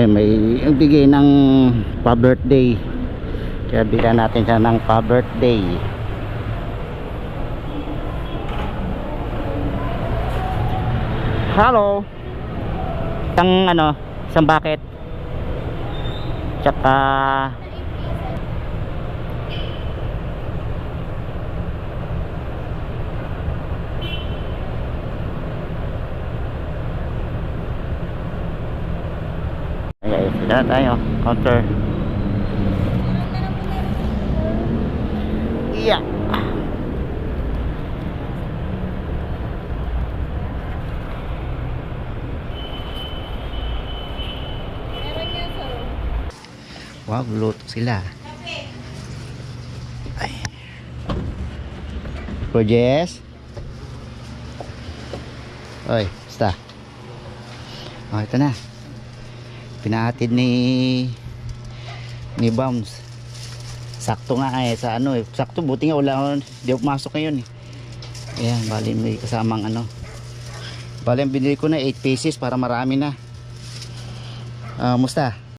may bigay ng pa-birthday, kaya bigyan natin siya ng pa-birthday. Hello. Isang bucket. Tsaka ay, sila tayo counter. Yeah. Wow, luto sila. Ay. Gorgeous. Oy, basta. Oh, ito na. Pinahatid ni Bounce. Sakto nga sa sakto, buti nga wala, di ako pumasok ngayon Ayan, bali may kasamang bali ang binili ko na 8 pieces para marami na. Musta?